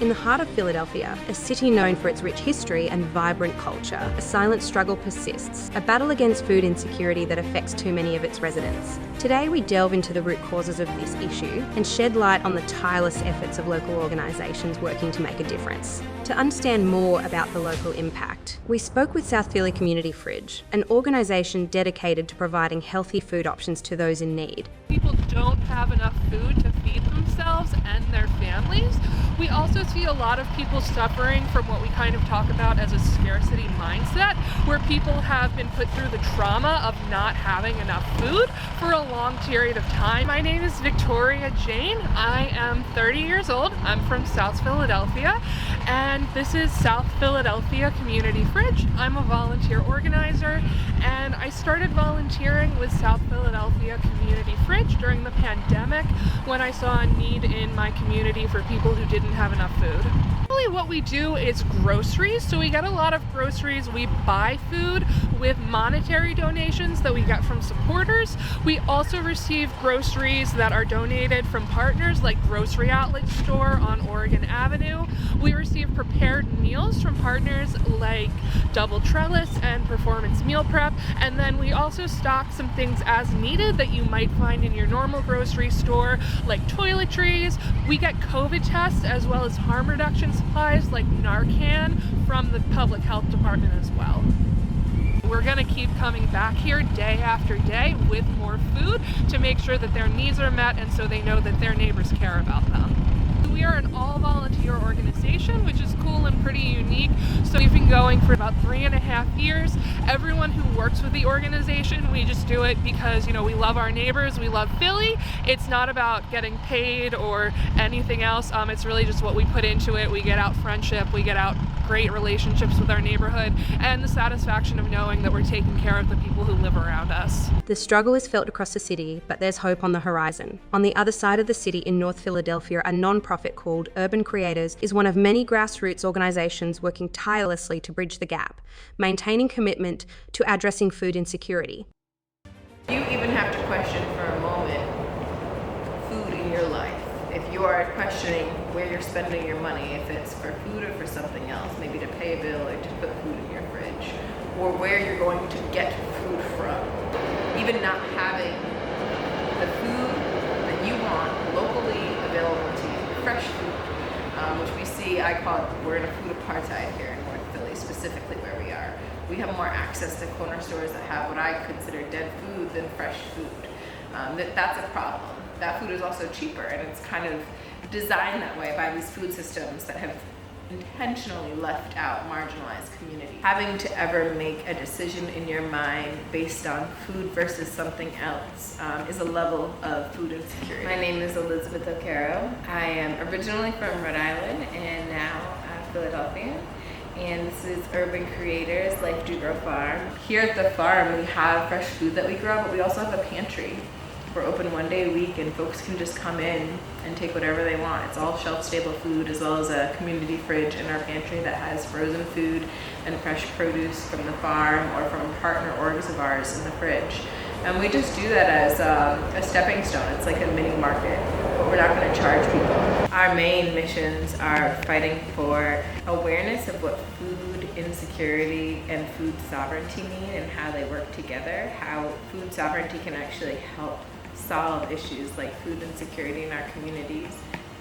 In the heart of Philadelphia, a city known for its rich history and vibrant culture, a silent struggle persists, a battle against food insecurity that affects too many of its residents. Today we delve into the root causes of this issue and shed light on the tireless efforts of local organisations working to make a difference. To understand more about the local impact, we spoke with South Philly Community Fridge, an organisation dedicated to providing healthy food options to those in need. People don't have enough food to feed themselves and their families. We also see a lot of people suffering from what we kind of talk about as a scarcity mindset, where people have been put through the trauma of not having enough food for a long period of time. My name is Victoria Jane. I am 30 years old. I'm from South Philadelphia, and this is South Philadelphia Community Fridge. I'm a volunteer organizer, and I started volunteering with South Philadelphia Community Fridge during the pandemic when I saw a need in my community for people who didn't have enough food. Really what we do is groceries, so we get a lot of groceries. We buy food with monetary donations that we get from supporters. We also receive groceries that are donated from partners like Grocery Outlet Store on Oregon Avenue. We receive prepared meals from partners like Double Trellis and Performance Meal Prep, and then we also stock some things as needed that you might find in your normal grocery store, like toiletries. We get COVID tests as well as harm reduction supplies like Narcan from the public health department as well. We're going to keep coming back here day after day with more food to make sure that their needs are met and so they know that their neighbors care about them. We are an all-volunteer organization, which is cool and pretty unique. So we've been going for about 3.5 years. Everyone who works with the organization, we just do it because, we love our neighbors, we love Philly. It's not about getting paid or anything else. It's really just what we put into it. We get out friendship, we get out great relationships with our neighborhood, and the satisfaction of knowing that we're taking care of the people who live around us. The struggle is felt across the city, but there's hope on the horizon. On the other side of the city in North Philadelphia, a non-profit called Urban Creators is one of many grassroots organisations working tirelessly to bridge the gap, maintaining commitment to addressing food insecurity. You even have to question for a moment food in your life. If you are questioning where you're spending your money, if it's for food or for something else, maybe to pay a bill or to put food in your fridge, or where you're going to get food from, even not having the food that you want locally available to you, fresh food, which we see, we're in a food apartheid here in North Philly, specifically where we are. We have more access to corner stores that have what I consider dead food than fresh food. That's a problem. That food is also cheaper, and it's kind of designed that way by these food systems that have intentionally left out marginalized communities. Having to ever make a decision in your mind based on food versus something else is a level of food insecurity. My name is Elizabeth O'Carroll. I am originally from Rhode Island and now Philadelphia. And this is Urban Creators Life Do Grow Farm. Here at the farm we have fresh food that we grow, but we also have a pantry. We're open one day a week and folks can just come in and take whatever they want. It's all shelf-stable food, as well as a community fridge in our pantry that has frozen food and fresh produce from the farm or from partner orgs of ours in the fridge. And we just do that as a stepping stone. It's like a mini market, but we're not going to charge people. Our main missions are fighting for awareness of what food insecurity and food sovereignty mean and how they work together, how food sovereignty can actually help solve issues like food insecurity in our communities,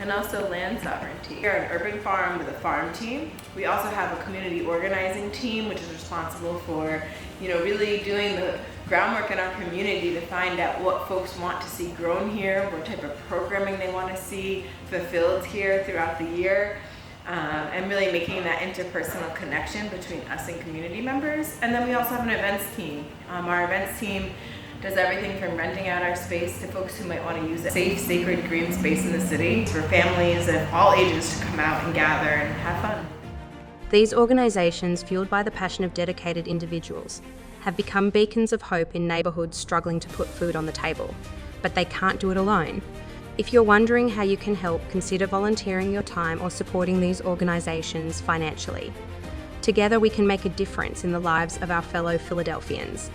and also land sovereignty. We're an urban farm with a farm team. We also have a community organizing team, which is responsible for, really doing the groundwork in our community to find out what folks want to see grown here, what type of programming they want to see fulfilled here throughout the year, and really making that interpersonal connection between us and community members. And then we also have an events team. Our events team does everything from renting out our space to folks who might want to use a safe, sacred green space in the city for families of all ages to come out and gather and have fun. These organisations, fueled by the passion of dedicated individuals, have become beacons of hope in neighbourhoods struggling to put food on the table. But they can't do it alone. If you're wondering how you can help, consider volunteering your time or supporting these organisations financially. Together we can make a difference in the lives of our fellow Philadelphians.